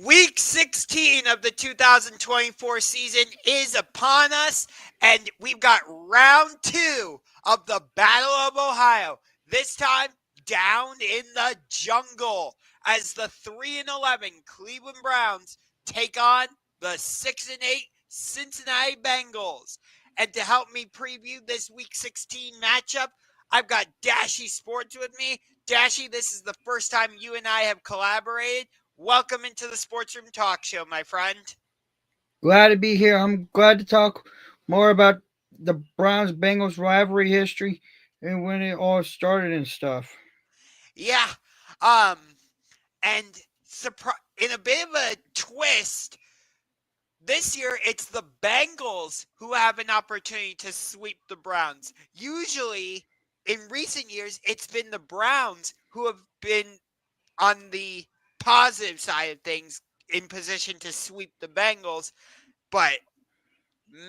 Week 16 of the 2024 season is upon us, and we've got round two of the Battle of Ohio. This time down in the jungle as the 3-11 Cleveland Browns take on the 6-8 Cincinnati Bengals. And to help me preview this Week 16 matchup, I've got Dashy Sports with me. Dashy, this is the first time you and I have collaborated. Welcome into the SportsRoom TalkShow, my friend. Glad to be here. I'm glad to talk more about the Browns Bengals rivalry history and when it all started and stuff. Yeah, um, and in a bit of a twist, this year it's the Bengals who have an opportunity to sweep the Browns. Usually, in recent years, it's been the Browns who have been on the positive side of things in position to sweep the Bengals, but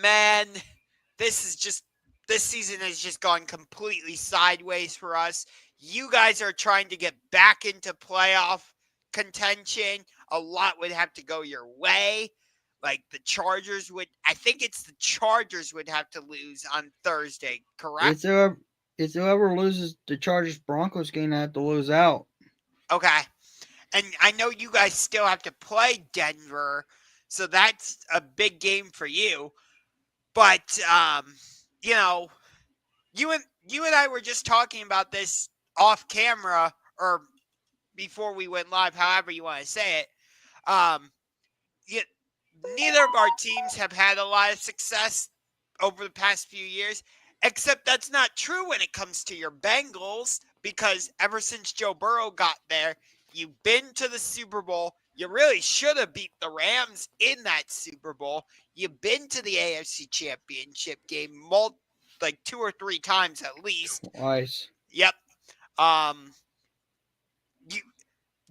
man, this season has just gone completely sideways for us. You guys are trying to get back into playoff contention. A lot would have to go your way. Like I think it's the Chargers would have to lose on Thursday, correct? It's whoever, it's whoever loses the Chargers Broncos game that have to lose out. Okay. And I know you guys still have to play Denver, so that's a big game for you. But you know, you and I were just talking about this off camera or before we went live, however you want to say it. Um, you, Neither of our teams have had a lot of success over the past few years, except that's not true when it comes to your Bengals because ever since Joe Burrow got there, you've been to the Super Bowl. You really should have beat the Rams in that Super Bowl. You've been to the AFC Championship game like 2 or 3 times at least. Twice. Yep. Um, you,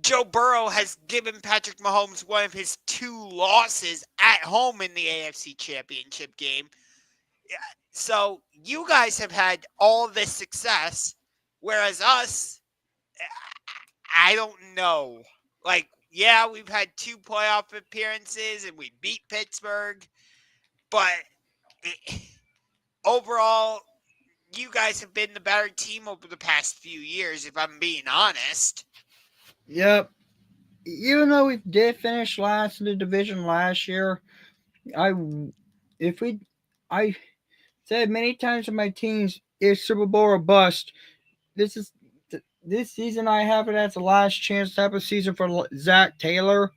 Joe Burrow has given Patrick Mahomes one of his 2 losses at home in the AFC Championship game. So you guys have had all this success, whereas us, I don't know. Like, yeah, we've had 2 playoff appearances and we beat Pittsburgh, but overall, you guys have been the better team over the past few years, if I'm being honest. Yep. Even though we did finish last in the division last year, I if we I said many times to my teams, it's Super Bowl or bust. This is this season I have it as the last chance type of season for Zach Taylor.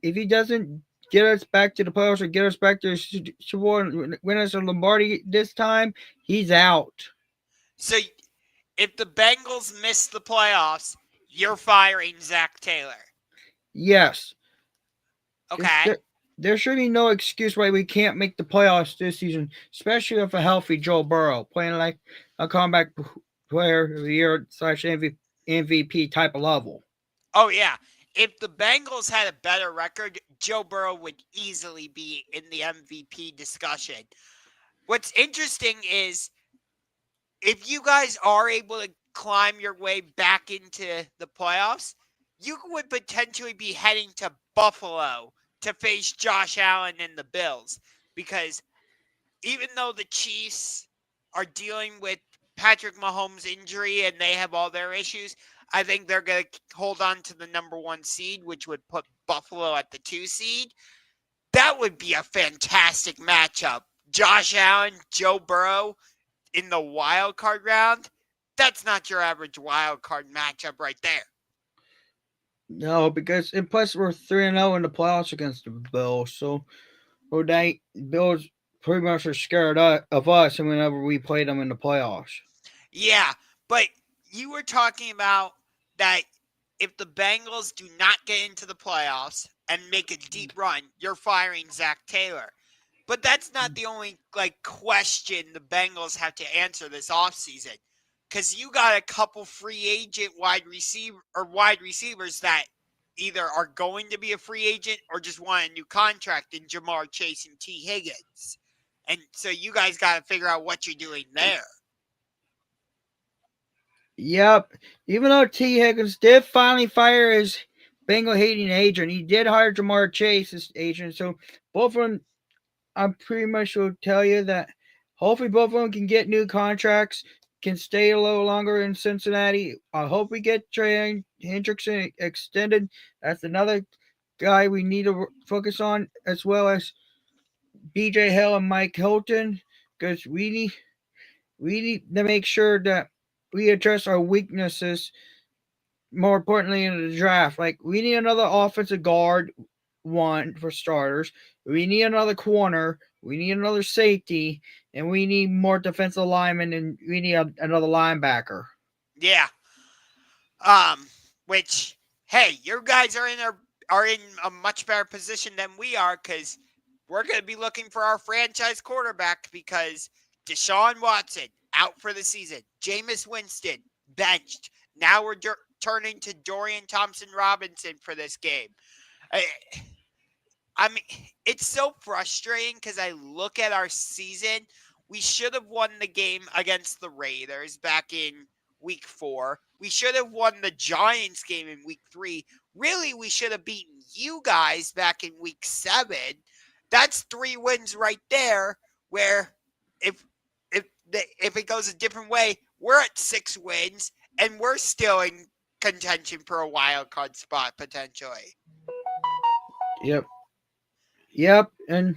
If he doesn't get us back to the playoffs or get us back to Super Bowl and win us a Lombardi this time, he's out. So if the Bengals miss the playoffs, you're firing Zach Taylor. Yes. Okay. There should be no excuse why we can't make the playoffs this season, especially with a healthy Joe Burrow playing like a comeback player of the year / MVP type of level. Oh, yeah. If the Bengals had a better record, Joe Burrow would easily be in the MVP discussion. What's interesting is if you guys are able to climb your way back into the playoffs, you would potentially be heading to Buffalo to face Josh Allen and the Bills. Because even though the Chiefs are dealing with Patrick Mahomes' injury and they have all their issues, I think they're going to hold on to the number 1 seed, which would put Buffalo at the 2 seed. That would be a fantastic matchup. Josh Allen, Joe Burrow in the wild card round. That's not your average wild card matchup right there. No, because and plus we're 3-0 in the playoffs against the Bills, so they Bills pretty much are scared of us whenever we play them in the playoffs. Yeah, but you were talking about that if the Bengals do not get into the playoffs and make a deep run, you're firing Zach Taylor. But that's not the only question the Bengals have to answer this offseason. Because you got a couple free agent wide receivers that either are going to be a free agent or just want a new contract in Jamar Chase and T. Higgins. And so you guys got to figure out what you're doing there. Yep. Even though T. Higgins did finally fire his Bengal hating agent. He did hire Jamar Chase as agent, so both of them, I'm pretty much will tell you that hopefully both of them can get new contracts, can stay a little longer in Cincinnati. I hope we get Trey Hendrickson extended. That's another guy we need to focus on, as well as BJ Hill and Mike Hilton, because we need to make sure that we address our weaknesses. More importantly, in the draft, like we need another offensive guard, one for starters. We need another corner. We need another safety, and we need more defensive linemen, and we need another linebacker. Yeah. Which, hey, your guys are in a much better position than we are because we're going to be looking for our franchise quarterback because Deshaun Watson out for the season, Jameis Winston benched. Now we're turning to Dorian Thompson Robinson for this game. I, I mean, it's so frustrating because I look at our season. We should have won the game against the Raiders back in week 4. We should have won the Giants game in week 3. Really, we should have beaten you guys back in week 7. That's 3 wins right there. Where if if it goes a different way, we're at 6 wins and we're still in contention for a wild card spot potentially. Yep, yep, and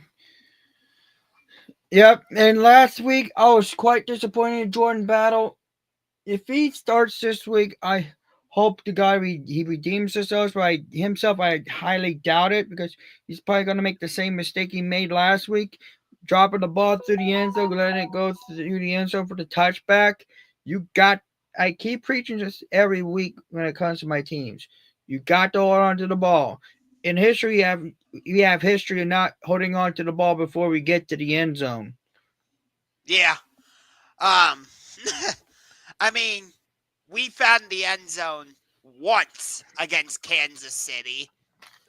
last week I was quite disappointed in Jordan Battle. If he starts this week, I hope the guy he redeems himself. I highly doubt it because he's probably going to make the same mistake he made last week, dropping the ball through the end zone, letting it go through the end zone for the touchback. You got. I keep preaching this every week when it comes to my teams. You got to hold on to the ball. In history, you have history of not holding on to the ball before we get to the end zone. Yeah. Um I mean, we found the end zone once against Kansas City.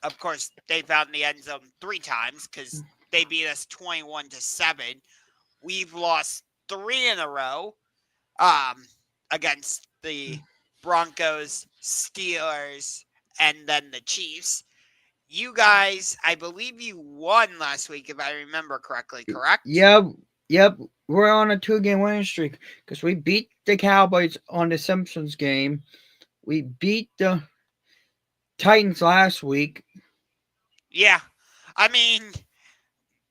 Of course, they found the end zone 3 times cuz they beat us 21-7. We've lost 3 in a row against the Broncos, Steelers, and then the Chiefs. You guys, I believe you won last week if I remember correctly, correct? Yep, yep. We're on a 2 game winning streak because we beat the Cowboys on the Simpsons game. We beat the Titans last week. Yeah. I mean,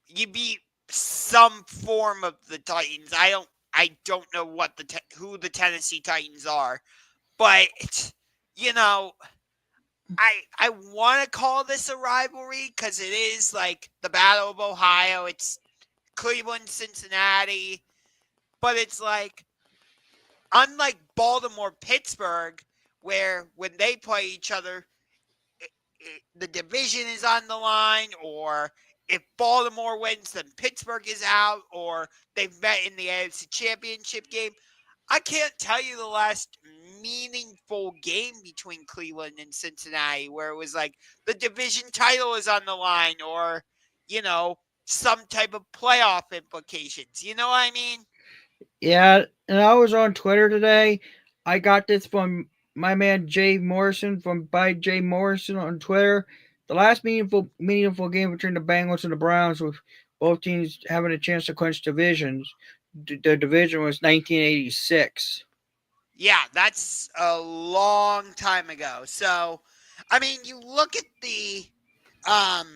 you beat some form of the Titans. I don't know what who the Tennessee Titans are, but you know, I want to call this a rivalry cuz it is like the Battle of Ohio. It's Cleveland, Cincinnati, but it's like unlike Baltimore, Pittsburgh where when they play each other the division is on the line, or if Baltimore wins, then Pittsburgh is out, or they've met in the AFC Championship game. I can't tell you the last meaningful game between Cleveland and Cincinnati where it was like the division title is on the line, or, you know, some type of playoff implications. You know what I mean? Yeah, and I was on Twitter today. I got this from my man Jay Morrison from by Jay Morrison on Twitter. The last meaningful game between the Bengals and the Browns, with both teams having a chance to clinch divisions. The division was 1986. Yeah, that's a long time ago. So, I mean, you look at the um,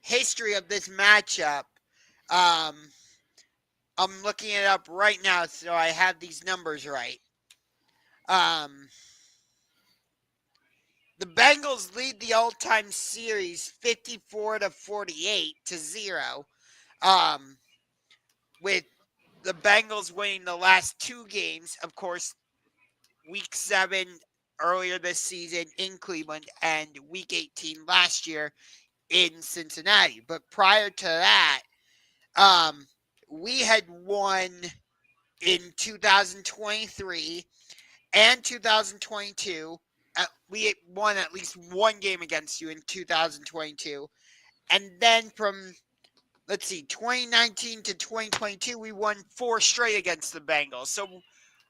history of this matchup. Um, I'm looking it up right now, so I have these numbers right. Um, the Bengals lead the all-time series 54-48-0. Um, with the Bengals winning the last 2 games, of course, Week 7 earlier this season in Cleveland and Week 18 last year in Cincinnati. But prior to that, um, we had won in 2023 and 2022. We won at least one game against you in 2022. And then from, let's see, 2019 to 2022, we won 4 straight against the Bengals. So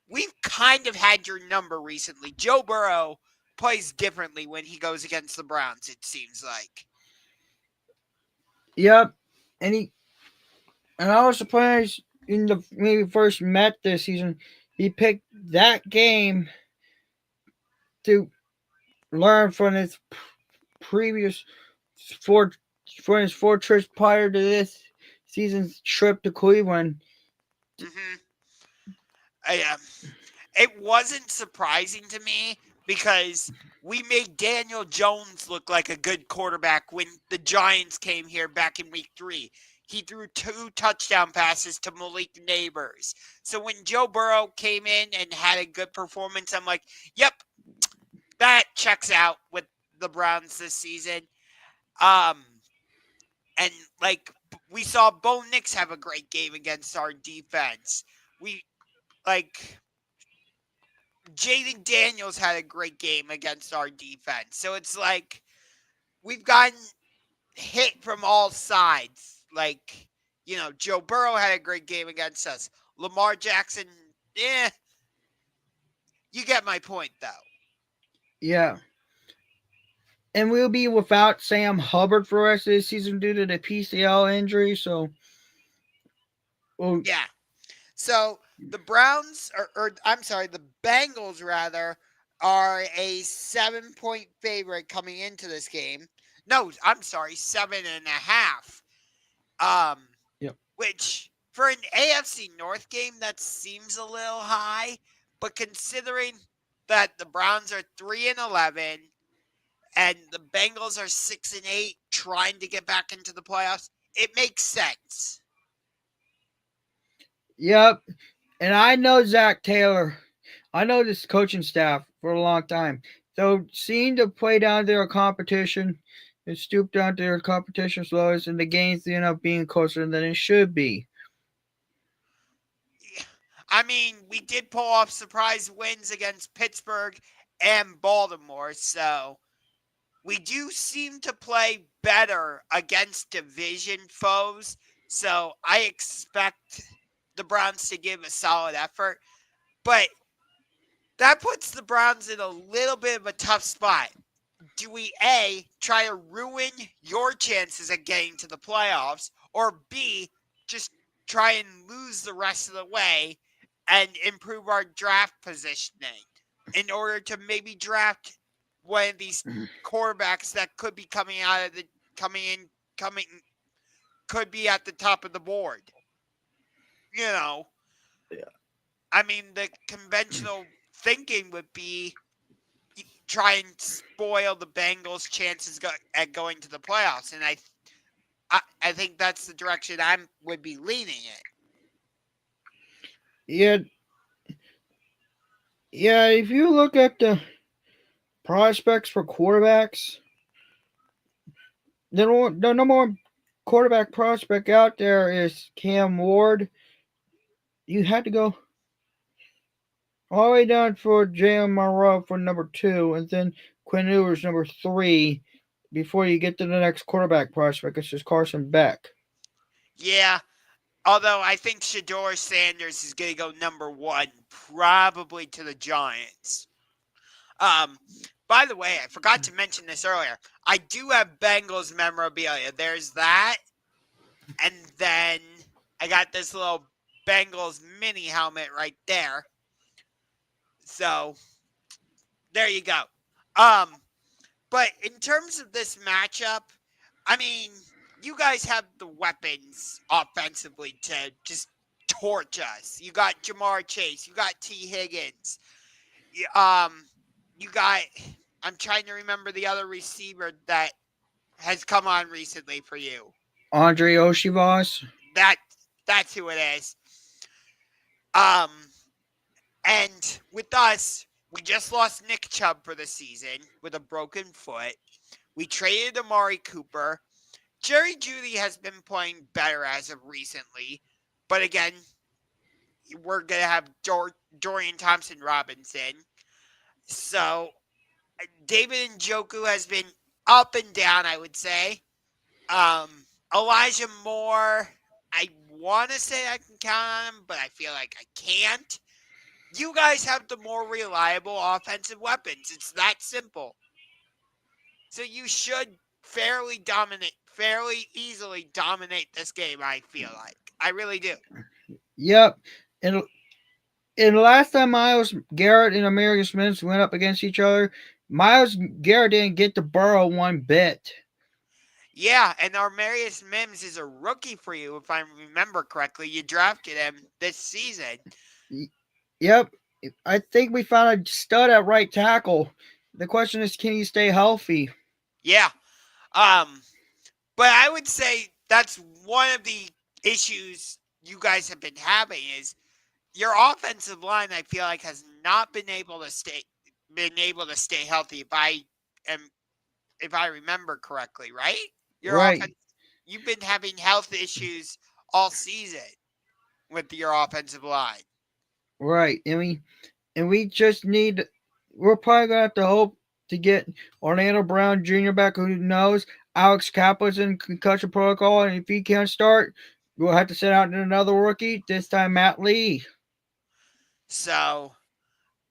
we've kind of had your number recently. Joe Burrow plays differently when he goes against the Browns, it seems like. Yep. And I was surprised in the when we first met this season, he picked that game to learn from his previous four from his four trips prior to this season's trip to Cleveland. Mm-hmm. It wasn't surprising to me because we made Daniel Jones look like a good quarterback when the Giants came here back in week 3. He threw 2 touchdown passes to Malik Neighbors. So when Joe Burrow came in and had a good performance, I'm like, yep, that checks out with the Browns this season. Um, and like we saw Bo Nix have a great game against our defense. We like Jaden Daniels had a great game against our defense. So it's like we've gotten hit from all sides. Like, Joe Burrow had a great game against us. Lamar Jackson, you get my point though. Yeah. And we'll be without Sam Hubbard for the rest of the season due to the PCL injury. So, well, Yeah. So the Browns, or I'm sorry, the Bengals rather, are a 7-point favorite coming into this game. No, I'm sorry, 7.5. Um, yep. which for an AFC North game that seems a little high, but considering that the Browns are 3-11 and the Bengals are 6-8, trying to get back into the playoffs, it makes sense. Yep. And I know Zach Taylor. I know this coaching staff for a long time. So seeing to play down to their competition and stoop down to their competition's lowest and the games end up being closer than it should be. I mean, we did pull off surprise wins against Pittsburgh and Baltimore, so we do seem to play better against division foes. So I expect the Browns to give a solid effort. But that puts the Browns in a little bit of a tough spot. Do we A, try to ruin your chances of getting to the playoffs, or B, just try and lose the rest of the way and improve our draft positioning in order to maybe draft one of these quarterbacks that could be coming out of the coming could be at the top of the board. You know, Yeah. I mean, the conventional thinking would be try and spoil the Bengals' chances at going to the playoffs, and I think that's the direction I would be leaning in. Yeah, yeah. If you look at the prospects for quarterbacks, the number one quarterback prospect out there is Cam Ward. You had to go all the way down for Jalen Monroe for number 2, and then Quinn Ewers number 3 before you get to the next quarterback prospect, which is Carson Beck. Yeah, although I think Shador Sanders is going to go number 1, probably to the Giants. Um, by the way, I forgot to mention this earlier. I do have Bengals memorabilia. There's that, and then I got this little Bengals mini helmet right there. So there you go. Um, but in terms of this matchup, I mean, you guys have the weapons offensively to just torch us. You got Jamar Chase, you got T. Higgins, you got. I'm trying to remember the other receiver that has come on recently for you. Andre Oshivas. That that's who it is. Um, and with us, we just lost Nick Chubb for the season with a broken foot. We traded Amari Cooper. Jerry Jeudy has been playing better as of recently, but again, we're gonna have Dorian Thompson Robinson. So David Njoku has been up and down, I would say. Elijah Moore, I want to say I can count on him, but I feel like I can't. You guys have the more reliable offensive weapons. It's that simple. So you should fairly easily dominate this game, I feel like. I really do. Yep. And the last time Miles Garrett and Amarius Mims went up against each other, Miles Garrett didn't get to Burrow one bit. Yeah, and Armarius Mims is a rookie for you, if I remember correctly. You drafted him this season. Yep. I think we found a stud at right tackle. The question is, can he stay healthy? Yeah. Um, but I would say that's one of the issues you guys have been having is your offensive line, I feel like, has not been able to stay healthy am if I remember correctly, right? Your Right, offense you've been having health issues all season with your offensive line. right. And we just need. We're probably gonna have to hope to get Orlando Brown Jr. back. Who knows? Alex Kappa's in concussion protocol, and if he can't start, we'll have to send out another rookie. This time, Matt Lee. So,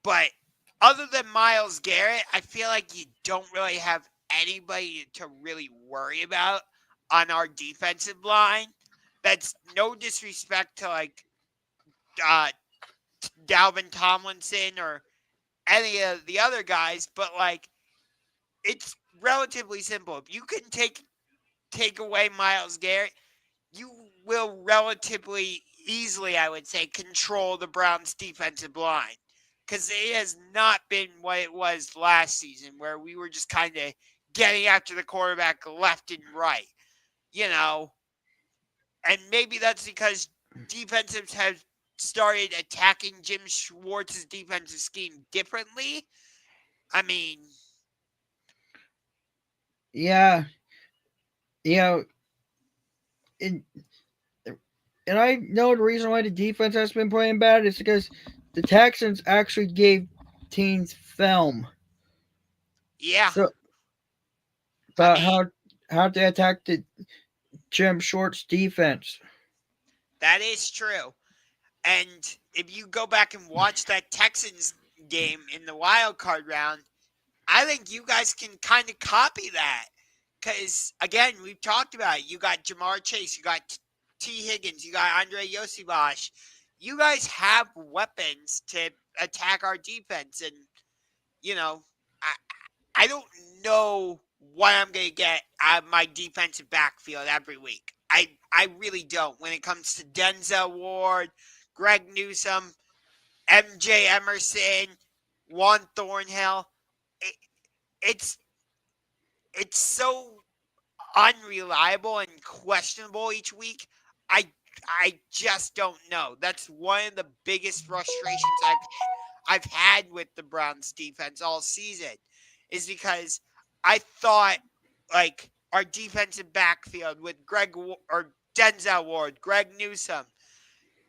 but other than Miles Garrett, I feel like you don't really have anybody to really worry about on our defensive line. That's no disrespect to like uh, Dalvin Tomlinson or any of the other guys, but like it's relatively simple. If you can take away Miles Garrett, you will relatively easily, I would say, control the Browns' defensive line because it has not been what it was last season, where we were just kind of getting after the quarterback left and right, you know. And maybe that's because defensives have started attacking Jim Schwartz's defensive scheme differently. I mean, Yeah, you know, and I know the reason why the defense has been playing bad is because the Texans actually gave teams film, yeah, so I about mean, how to attack the Jim Short's defense. that is true. And if you go back and watch that Texans game in the wild card round, I think you guys can kind of copy that. Because, again, we've talked about it. You got Jamar Chase, you got T. Higgins, you got Andre Yosivash. You guys have weapons to attack our defense. And, you know, I, I don't know what I'm going to get out of my defensive backfield every week. I really don't. When it comes to Denzel Ward, Greg Newsome, MJ Emerson, Juan Thornhill, it, it's it's so unreliable and questionable each week. I I just don't know. That's one of the biggest frustrations I've had with the Browns defense all season is because I thought like our defensive backfield with or Denzel Ward, Greg Newsome,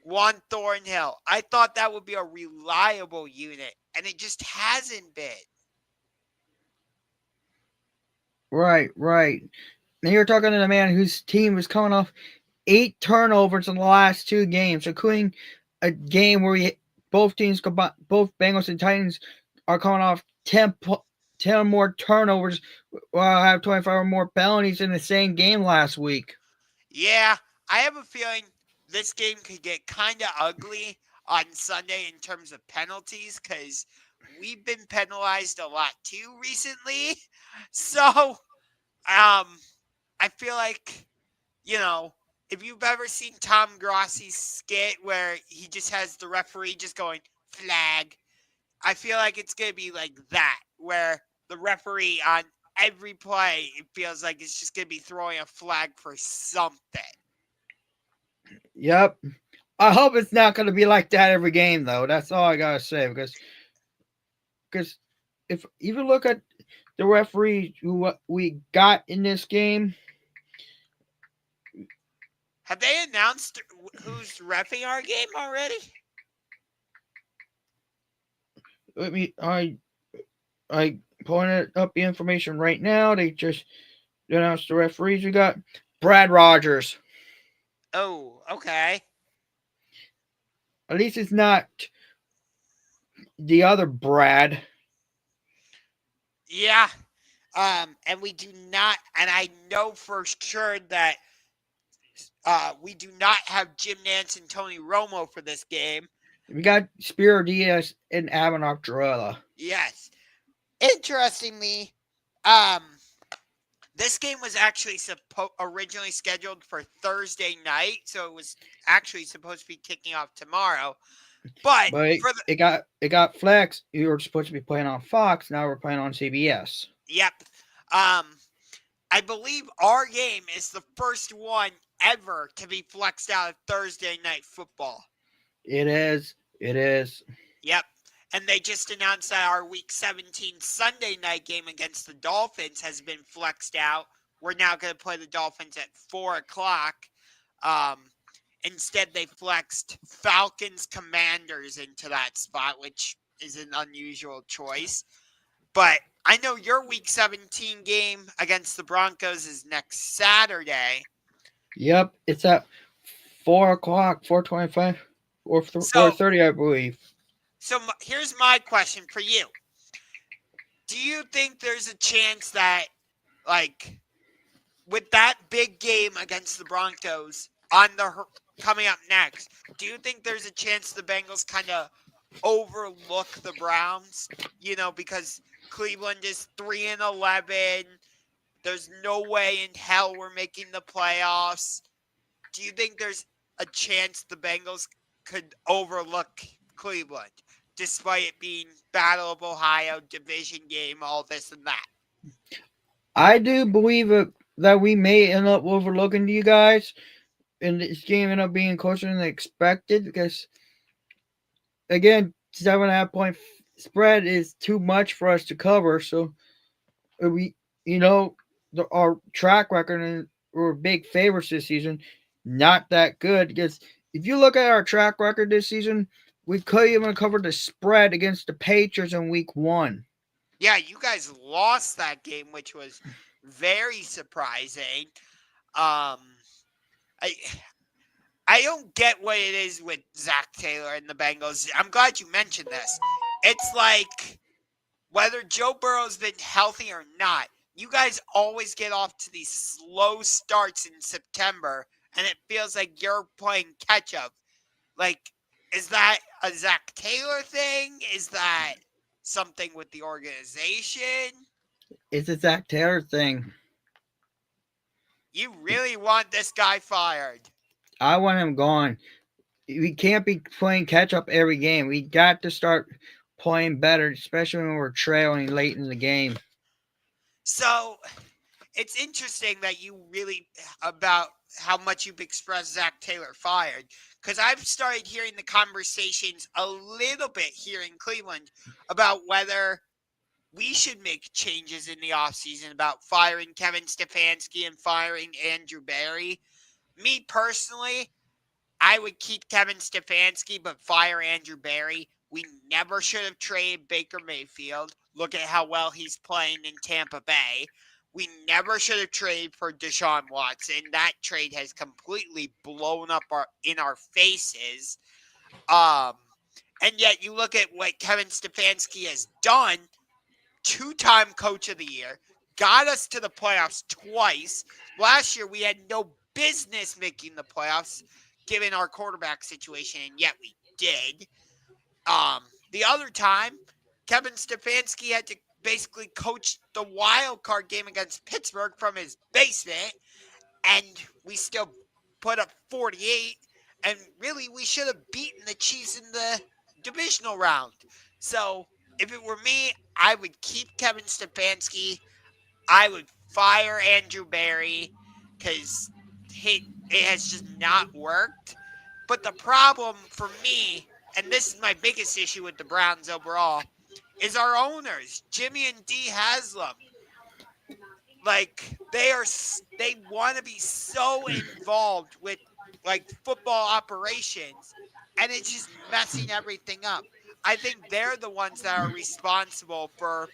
Juan Thornhill, I thought that would be a reliable unit, and it just hasn't been. Right, right. And you're talking to the man whose team was coming off 8 turnovers in the last 2 games, including a game where both teams, both Bengals and Titans, are coming off 10 more turnovers while have 25 or more penalties in the same game last week. Yeah, I have a feeling this game could get kind of ugly on Sunday in terms of penalties because we've been penalized a lot too recently. So, I feel like, you know, if you've ever seen Tom Grossi's skit where he just has the referee just going flag, I feel like it's going to be like that, where the referee on every play, it feels like it's just going to be throwing a flag for something. Yep. I hope it's not going to be like that every game, though. That's all I gotta say because if you look at the referee who we got in this game, Have they announced who's refing our game already? let me I pointed up the information right now. They just announced the referees we got. Brad Rogers. Oh, okay. At least it's not the other Brad. Yeah. And we do not, and I know for sure that we do not have Jim Nance and Tony Romo for this game. We got Spiro Diaz and Abenoff Jarella. Yes. Interestingly, um, this game was actually originally scheduled for Thursday night, so it was actually supposed to be kicking off tomorrow. But But for the it got flexed. You were supposed to be playing on Fox. Now we're playing on CBS. yep, um, I believe our game is the first one ever to be flexed out of Thursday night football. It is. It is. Yep. And they just announced that our Week 17 Sunday night game against the Dolphins has been flexed out. We're now going to play the Dolphins at 4 o'clock. Um, Instead, they flexed Falcons Commanders into that spot, which is an unusual choice. But I know your Week 17 game against the Broncos is next Saturday. Yep. It's at 4 o'clock, 4:25, or So, 4:30, I believe. here's my question for you. Do you think there's a chance that, like, with that big game against the Broncos coming up next, do you think there's a chance the Bengals kind of overlook the Browns? You know, because Cleveland is 3-11. There's no way in hell we're making the playoffs. Do you think there's a chance the Bengals could overlook Cleveland, despite it being Battle of Ohio, division game, all this and that? I do believe that we may end up overlooking you guys, and this game end up being closer than expected because, again, 7.5 point spread is too much for us to cover. So we, you know, our track record and we're big favorites this season, not that good. Because if you look at our track record this season, we could even cover the spread against the Patriots in Week 1. Yeah, you guys lost that game, which was very surprising. Um, I I don't get what it is with Zach Taylor and the Bengals. I'm glad you mentioned this. It's like whether Joe Burrow's been healthy or not, you guys always get off to these slow starts in September, and it feels like you're playing catch up. Like, is that a Zach Taylor thing? Is that something with the organization? It's a Zach Taylor thing. You really want this guy fired. I want him gone. We can't be playing catch up every game. We got to start playing better, especially when we're trailing late in the game. So it's interesting that you really about how much you've expressed Zach Taylor fired, because I've started hearing the conversations a little bit here in Cleveland about whether we should make changes in the offseason about firing Kevin Stefanski and firing Andrew Barry. Me personally, I would keep Kevin Stefanski but fire Andrew Barry. We never should have traded Baker Mayfield. Look at how well he's playing in Tampa Bay. We never should have traded for Deshaun Watson. That trade has completely blown up in our faces. Um, and yet you look at what Kevin Stefanski has done, two-time coach of the year, got us to the playoffs twice. Last year we had no business making the playoffs given our quarterback situation, and yet we did. The other time, Kevin Stefanski had to basically coach the wild card game against Pittsburgh from his basement, and we still put up 48. And really, we should have beaten the Chiefs in the divisional round. So, if it were me, I would keep Kevin Stefanski. I would fire Andrew Barry because it has just not worked. But the problem for me, and this is my biggest issue with the Browns overall, is our owners, Jimmy and Dee Haslam. Like they want to be so involved with like football operations, and it's just messing everything up. I think they're the ones that are responsible for,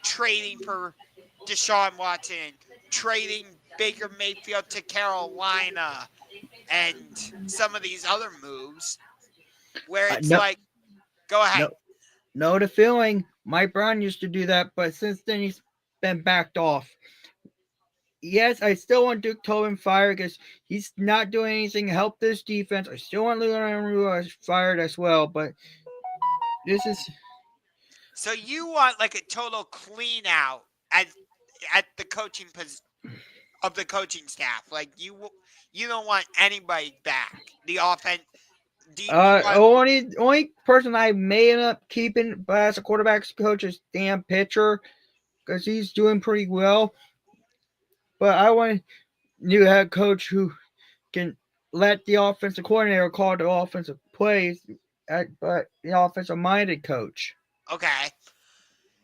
trading for Deshaun Watson, trading Baker Mayfield to Carolina, and some of these other moves where it's No, like, go no, ahead. know the feeling. Mike Brown used to do that, but since then he's been backed off. Yes, I still want Duke Tobin fired because he's not doing anything to help this defense. I still want Leonard fired as well, but this is So you want like a total clean out at the of the coaching staff. Like you don't want anybody back. The offense. Do you want? only person I may end up keeping as a quarterbacks coach is Dan Pitcher because he's doing pretty well. But I want a new head coach who can let the offensive coordinator call the offensive plays, but the offensive minded coach. Okay.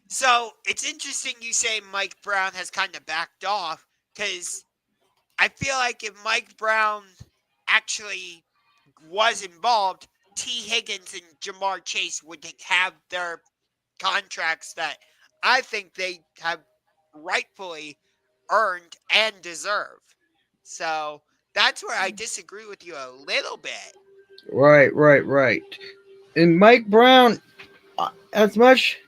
So it's interesting you say Mike Brown has kind of backed off because I feel like if Mike Brown actually was involved, T. Higgins and Jamar Chase would have their contracts that I think they have rightfully earned and deserve. So that's where I disagree with you a little bit. Right. And Mike Brown, as much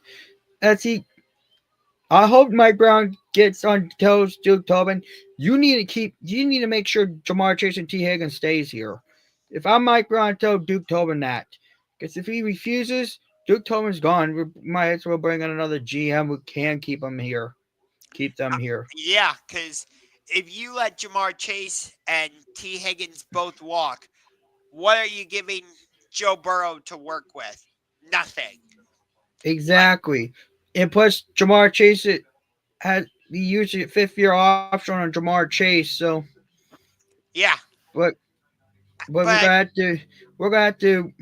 as he, I hope Mike Brown gets on toes Duke Tobin. You need to make sure Jamar Chase and T. Higgins stays here. If I'm Mike Brown, tell Duke Tobin that. Because if he refuses, Duke Tobin's gone. We might as well bring in another GM who can keep him here. Keep them here. Yeah, because if you let Jamar Chase and T. Higgins both walk, what are you giving Joe Burrow to work with? Nothing. Like, Exactly. And plus, Jamar Chase had the usually fifth year option on Jamar Chase, so yeah, but we're but gonna have to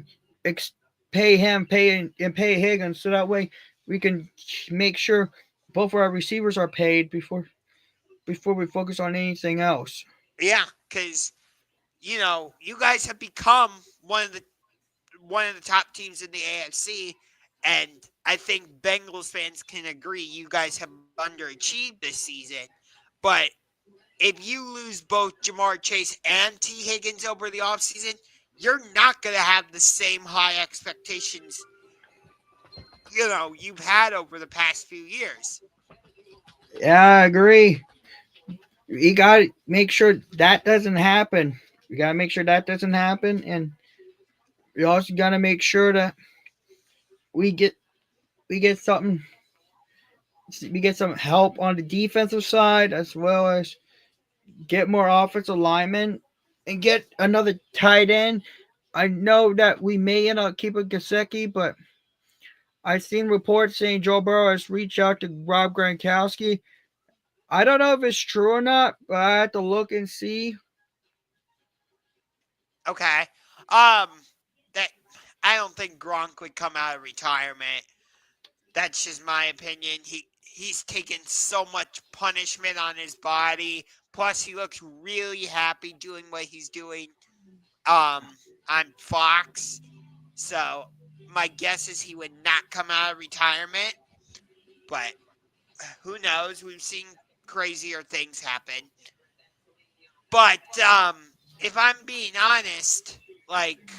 ex- pay him, and pay Higgins, so that way we can make sure both of our receivers are paid before we focus on anything else. yeah, because you guys have become one of the top teams in the AFC, and I think Bengals fans can agree you guys have underachieved this season. But if you lose both Jamar Chase and T. Higgins over the offseason, you're not going to have the same high expectations you've had over the past few years. Yeah, I agree. We gotta make sure that doesn't happen. We gotta make sure that doesn't happen, and we also gotta make sure that we get we get something we get some help on the defensive side as well as get more offensive linemen and get another tight end. I know that we may end up keeping Gasecki, but I've seen reports saying Joe Burrow has reached out to Rob Gronkowski. I don't know if it's true or not, but I have to look and see. Okay. Um, that I don't think Gronk would come out of retirement. That's just my opinion. He's taken so much punishment on his body. Plus, he looks really happy doing what he's doing on Fox. So my guess is he would not come out of retirement. But who knows? We've seen crazier things happen. But if I'm being honest, like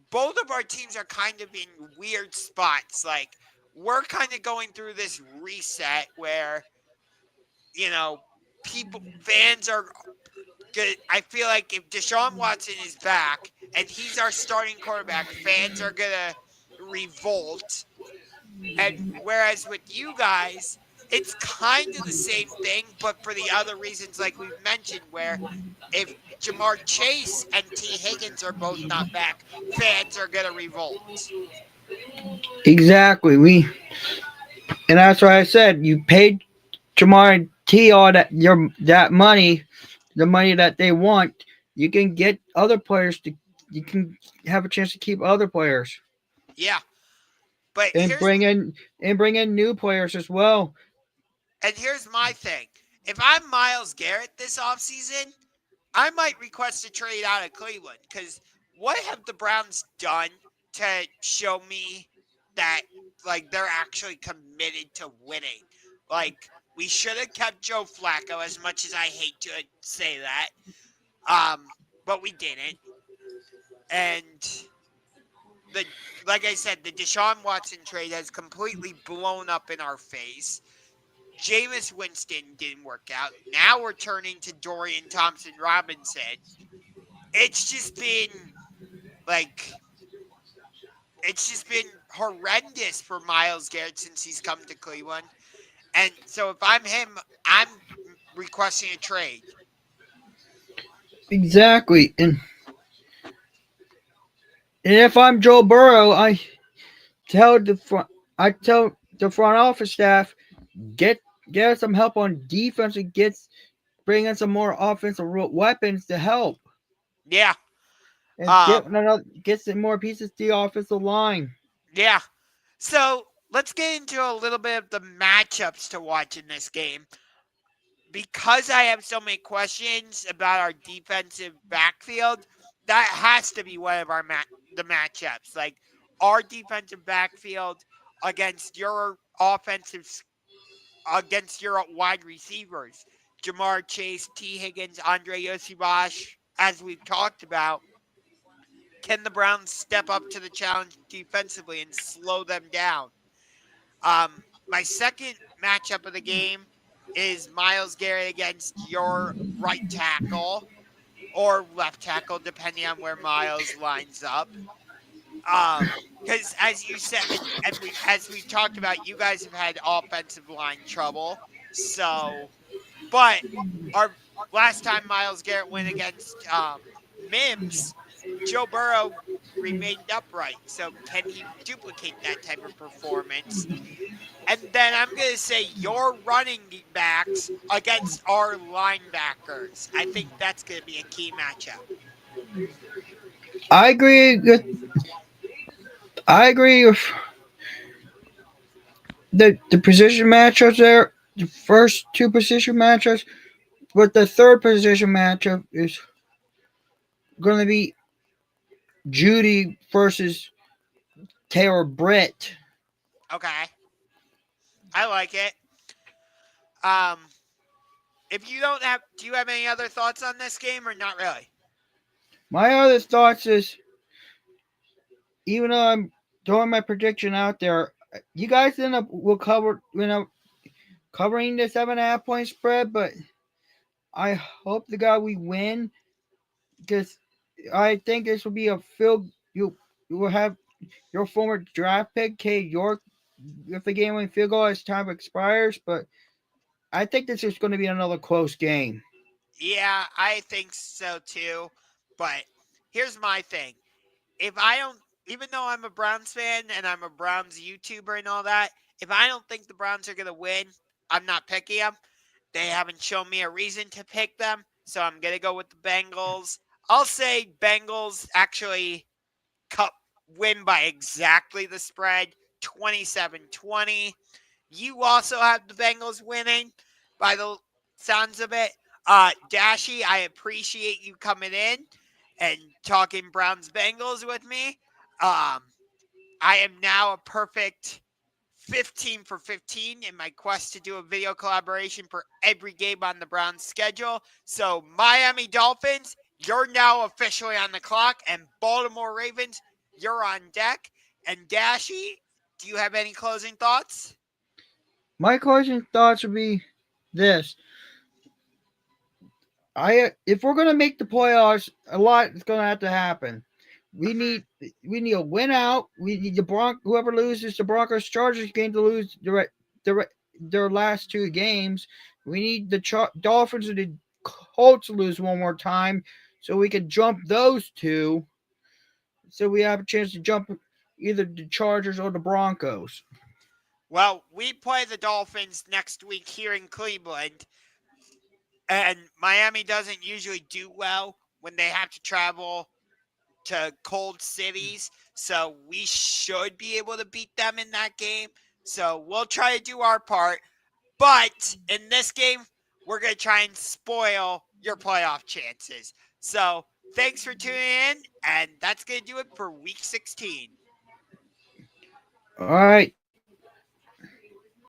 both of our teams are kind of in weird spots. Like we're kind of going through this reset where you know fans are good. I feel like if Deshaun Watson is back and he's our starting quarterback, fans are gonna revolt. And whereas with you guys, it's kind of the same thing, but for the other reasons like we've mentioned, where if Jamar Chase and T. Higgins are both not back, fans are gonna revolt. Exactly. And that's why I said you paid Jamar T all that money, the money that they want. You can get other players to you can have a chance to keep other players Yeah. But and bring in new players as well. here's my thing. If I'm Miles Garrett this offseason, I might request a trade out of Cleveland because what have the Browns done to show me that like they're actually committed to winning? Like we should have kept Joe Flacco as much as I hate to say that. Um, but we didn't. And the like I said, the Deshaun Watson trade has completely blown up in our face. Jameis Winston didn't work out. Now we're turning to Dorian Thompson Robinson. It's just been like it's just been horrendous for Miles Garrett since he's come to Cleveland. And so if I'm him, I'm requesting a trade. Exactly. And if I'm Joe Burrow, tell the front I tell the front office staff get get some help on defense and bring in some more offensive weapons to help Yeah. and Um get some more pieces to the offensive line. yeah. So let's get into a little bit of the matchups to watch in this game. Because I have so many questions about our defensive backfield, that has to be one of the matchups. Like our defensive backfield against your against your wide receivers, Jamar Chase, T. Higgins, Andre Yosibash, as we've talked about. Can the Browns step up to the challenge defensively and slow them down? My second matchup of the game is Miles Garrett against your right tackle or left tackle, depending on where Miles lines up. Because as you said, and we as we've talked about, you guys have had offensive line trouble. So, but our last time Miles Garrett went against Mims, Joe Burrow remained upright. So, can he duplicate that type of performance? And then I'm going to say your running backs against our linebackers. I think that's going to be a key matchup. I agree with I agree with the position matchups there. The first two position matchups, but the third position matchup is going to be Judy versus Taylor Britt. Okay. I like it. Um, if you don't have, do you have any other thoughts on this game or not really? My other thoughts is, even though I'm throwing my prediction out there, you guys end up will cover covering the 7.5 point spread, but I hope the God we win because I think this will be a field. You will have your former draft pick K York if the game winning field goal as time expires, but I think this is going to be another close game. Yeah, I think so too. But here's my thing. If I don't, even though I'm a Browns fan and I'm a Browns YouTuber and all that, if I don't think the Browns are going to win, I'm not picking them. They haven't shown me a reason to pick them, so I'm going to go with the Bengals. I'll say Bengals actually cut, win by exactly the spread, 27-20. You also have the Bengals winning by the sounds of it. Dashy, I appreciate you coming in and talking Browns Bengals with me. Um, I am now a perfect 15 for 15 in my quest to do a video collaboration for every game on the Browns schedule. So, Miami Dolphins, you're now officially on the clock, and Baltimore Ravens, you're on deck. And Dashy, do you have any closing thoughts? My closing thoughts would be this: I if we're gonna make the playoffs, a lot is gonna have to happen. We Mhm. need we need a win out. We need whoever loses the Broncos Chargers game to lose the their last two games. We need the Dolphins and the Colts to lose one more time so we can jump those two. So we have a chance to jump either the Chargers or the Broncos. Well, we play the Dolphins next week here in Cleveland, and Miami doesn't usually do well when they have to travel to cold cities. So we should be able to beat them in that game. So we'll try to do our part. But in this game, we're going to try and spoil your playoff chances. So thanks for tuning in. And that's going to do it for week 16. All right.